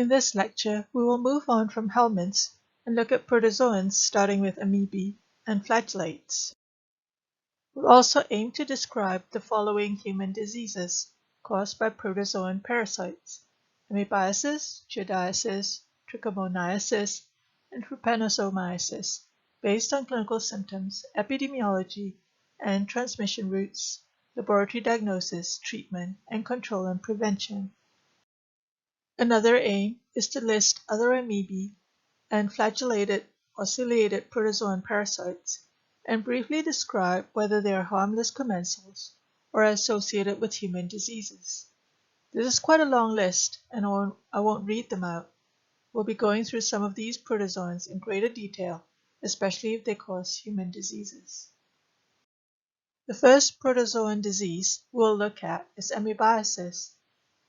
In this lecture, we will move on from helminths and look at protozoans starting with amoebae and flagellates. We'll also aim to describe the following human diseases caused by protozoan parasites: amoebiasis, giardiasis, trichomoniasis, and trypanosomiasis, based on clinical symptoms, epidemiology, and transmission routes, laboratory diagnosis, treatment, and control and prevention. Another aim is to list other amoebae and flagellated or ciliated protozoan parasites and briefly describe whether they are harmless commensals or are associated with human diseases. This is quite a long list, and I won't read them out. We'll be going through some of these protozoans in greater detail, especially if they cause human diseases. The first protozoan disease we'll look at is amoebiasis,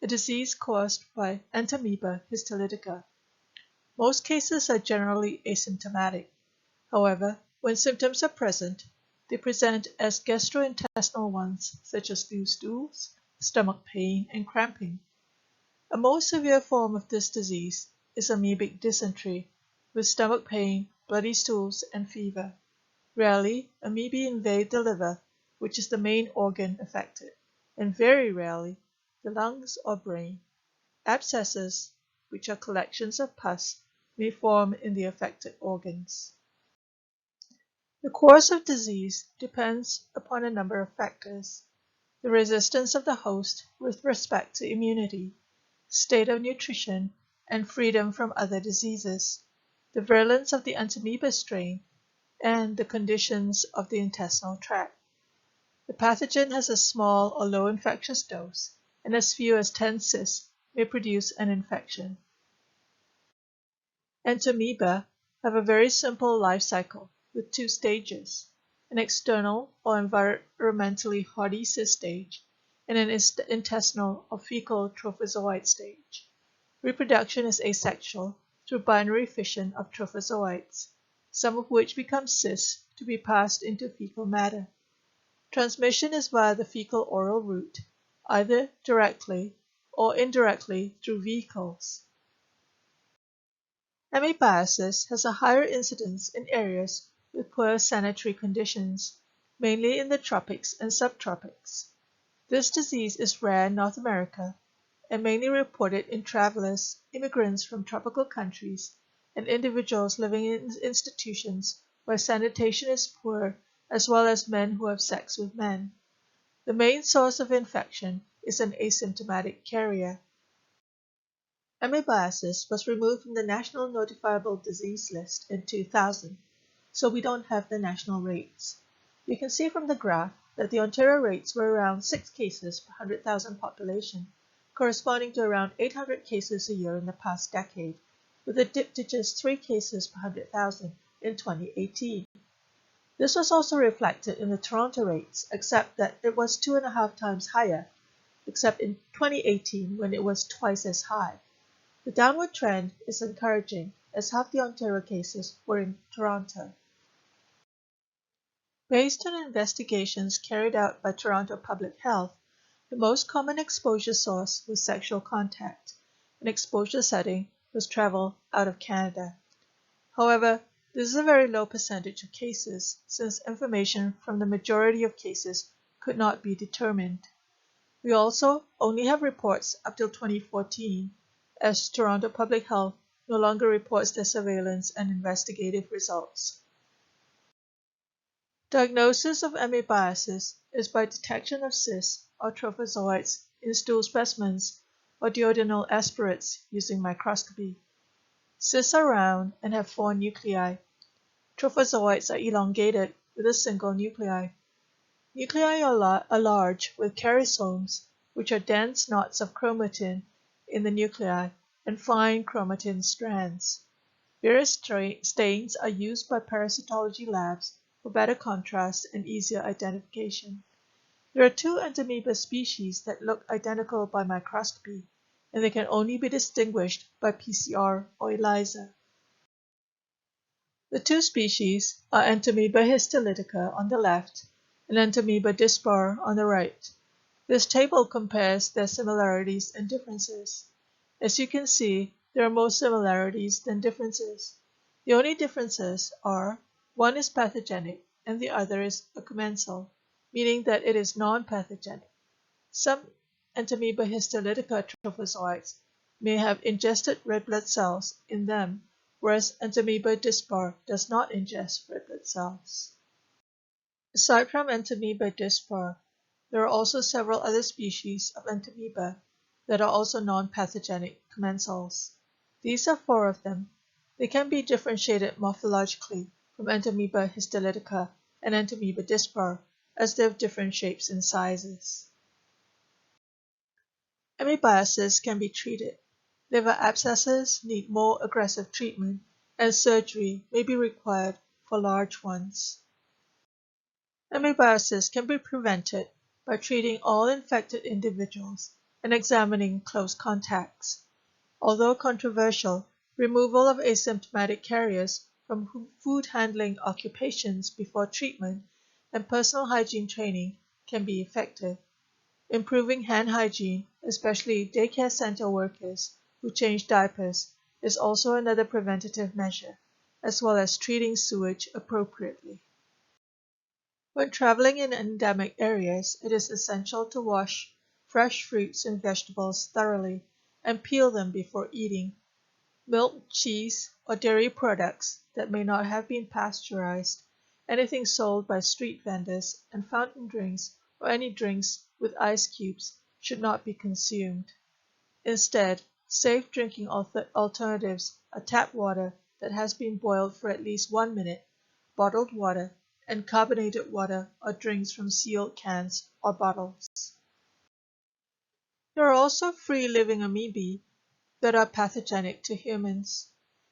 a disease caused by Entamoeba histolytica. Most cases are generally asymptomatic. However, when symptoms are present, they present as gastrointestinal ones such as loose stools, stomach pain, and cramping. A more severe form of this disease is amoebic dysentery, with stomach pain, bloody stools, and fever. Rarely, amoebae invade the liver, which is the main organ affected, and very rarely, the lungs or brain. Abscesses, which are collections of pus, may form in the affected organs. The course of disease depends upon a number of factors: the resistance of the host with respect to immunity, state of nutrition, and freedom from other diseases, the virulence of the Entamoeba strain, and the conditions of the intestinal tract. The pathogen has a small or low infectious dose, and as few as 10 cysts may produce an infection. Entamoeba have a very simple life cycle with 2 stages: an external or environmentally hardy cyst stage and an intestinal or fecal trophozoite stage. Reproduction is asexual through binary fission of trophozoites, some of which become cysts to be passed into fecal matter. Transmission is via the fecal-oral route, either directly or indirectly through vehicles. Amoebiasis has a higher incidence in areas with poor sanitary conditions, mainly in the tropics and subtropics. This disease is rare in North America and mainly reported in travelers, immigrants from tropical countries, and individuals living in institutions where sanitation is poor, as well as men who have sex with men. The main source of infection is an asymptomatic carrier. Amoebiasis was removed from the National Notifiable Disease List in 2000, so we don't have the national rates. You can see from the graph that the Ontario rates were around 6 cases per 100,000 population, corresponding to around 800 cases a year in the past decade, with a dip to just 3 cases per 100,000 in 2018. This was also reflected in the Toronto rates, except that it was 2.5 times higher, except in 2018 when it was twice as high. The downward trend is encouraging, as half the Ontario cases were in Toronto. Based on investigations carried out by Toronto Public Health, the most common exposure source was sexual contact. An exposure setting was travel out of Canada. However, this is a very low percentage of cases, since information from the majority of cases could not be determined. We also only have reports up till 2014, as Toronto Public Health no longer reports their surveillance and investigative results. Diagnosis of amoebiasis is by detection of cysts or trophozoites in stool specimens or duodenal aspirates using microscopy. Cysts are round and have 4 nuclei. Trophozoites are elongated with a single nuclei. Nuclei are large with chrysomes, which are dense knots of chromatin in the nuclei and fine chromatin strands. Various stains are used by parasitology labs for better contrast and easier identification. There are 2 Entamoeba species that look identical by microscopy, and they can only be distinguished by PCR or ELISA. The 2 species are Entamoeba histolytica on the left and Entamoeba dispar on the right. This table compares their similarities and differences. As you can see, there are more similarities than differences. The only differences are one is pathogenic and the other is a commensal, meaning that it is non-pathogenic. Some Entamoeba histolytica trophozoites may have ingested red blood cells in them, whereas Entamoeba dispar does not ingest red blood cells. Aside from Entamoeba dispar, there are also several other species of Entamoeba that are also non-pathogenic commensals. These are 4 of them. They can be differentiated morphologically from Entamoeba histolytica and Entamoeba dispar, as they have different shapes and sizes. Amoebiasis can be treated. Liver abscesses need more aggressive treatment, and surgery may be required for large ones. Amoebiasis can be prevented by treating all infected individuals and examining close contacts. Although controversial, removal of asymptomatic carriers from food handling occupations before treatment and personal hygiene training can be effective. Improving hand hygiene, especially daycare center workers who change diapers, is also another preventative measure, as well as treating sewage appropriately. When traveling in endemic areas, it is essential to wash fresh fruits and vegetables thoroughly and peel them before eating. Milk, cheese, or dairy products that may not have been pasteurized, anything sold by street vendors, and fountain drinks or any drinks with ice cubes should not be consumed. Instead, safe drinking alternatives are tap water that has been boiled for at least 1 minute, bottled water, and carbonated water or drinks from sealed cans or bottles. There are also free-living amoebae that are pathogenic to humans.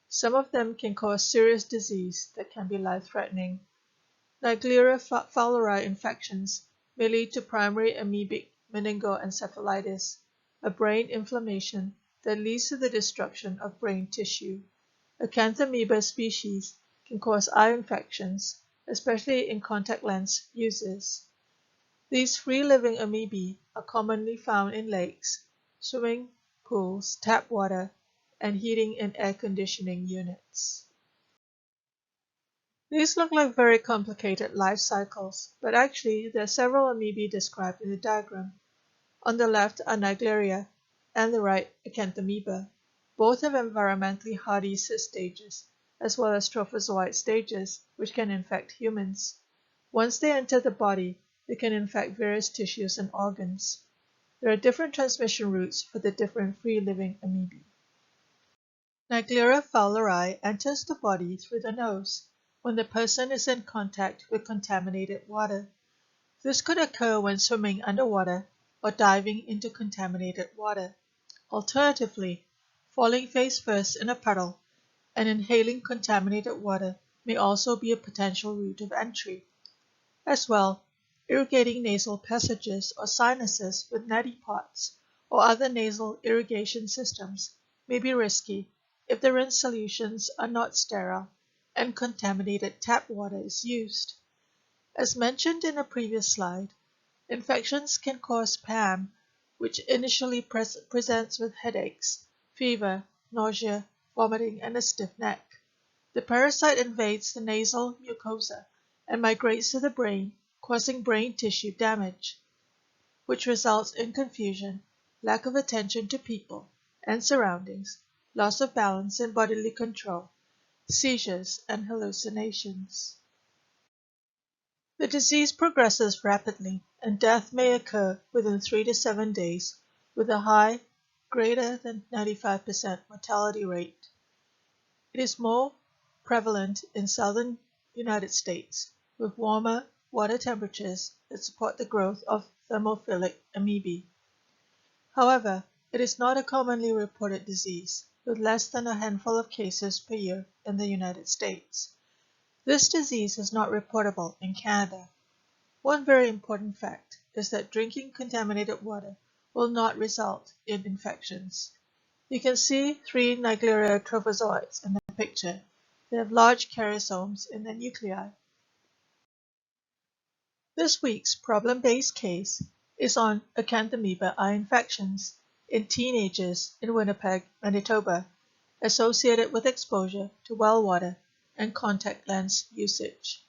Some of them can cause serious disease that can be life-threatening. Naegleria fowleri infections may lead to primary amoebic meningoencephalitis, a brain inflammation that leads to the destruction of brain tissue. Acanthamoeba species can cause eye infections, especially in contact lens users. These free-living amoebae are commonly found in lakes, swimming pools, tap water, and heating and air conditioning units. These look like very complicated life cycles, but actually there are several amoebae described in the diagram. On the left are Naegleria, and the right Acanthamoeba. Both have environmentally hardy cyst stages, as well as trophozoite stages, which can infect humans. Once they enter the body, they can infect various tissues and organs. There are different transmission routes for the different free-living amoebae. Naegleria fowleri enters the body through the nose when the person is in contact with contaminated water. This could occur when swimming underwater or diving into contaminated water. Alternatively, falling face first in a puddle and inhaling contaminated water may also be a potential route of entry. As well, irrigating nasal passages or sinuses with neti pots or other nasal irrigation systems may be risky if the rinse solutions are not sterile and contaminated tap water is used. As mentioned in a previous slide, infections can cause PAM, which initially presents with headaches, fever, nausea, vomiting, and a stiff neck. The parasite invades the nasal mucosa and migrates to the brain, causing brain tissue damage, which results in confusion, lack of attention to people and surroundings, loss of balance and bodily control, seizures, and hallucinations. The disease progresses rapidly, and death may occur within 3 to 7 days, with a high, greater than 95% mortality rate. It is more prevalent in southern United States, with warmer water temperatures that support the growth of thermophilic amoebae. However, it is not a commonly reported disease, with less than a handful of cases per year in the United States. This disease is not reportable in Canada. One very important fact is that drinking contaminated water will not result in infections. You can see 3 Naegleria trophozoites in the picture. They have large karyosomes in their nuclei. This week's problem-based case is on Acanthamoeba eye infections in teenagers in Winnipeg, Manitoba, associated with exposure to well water and contact lens usage.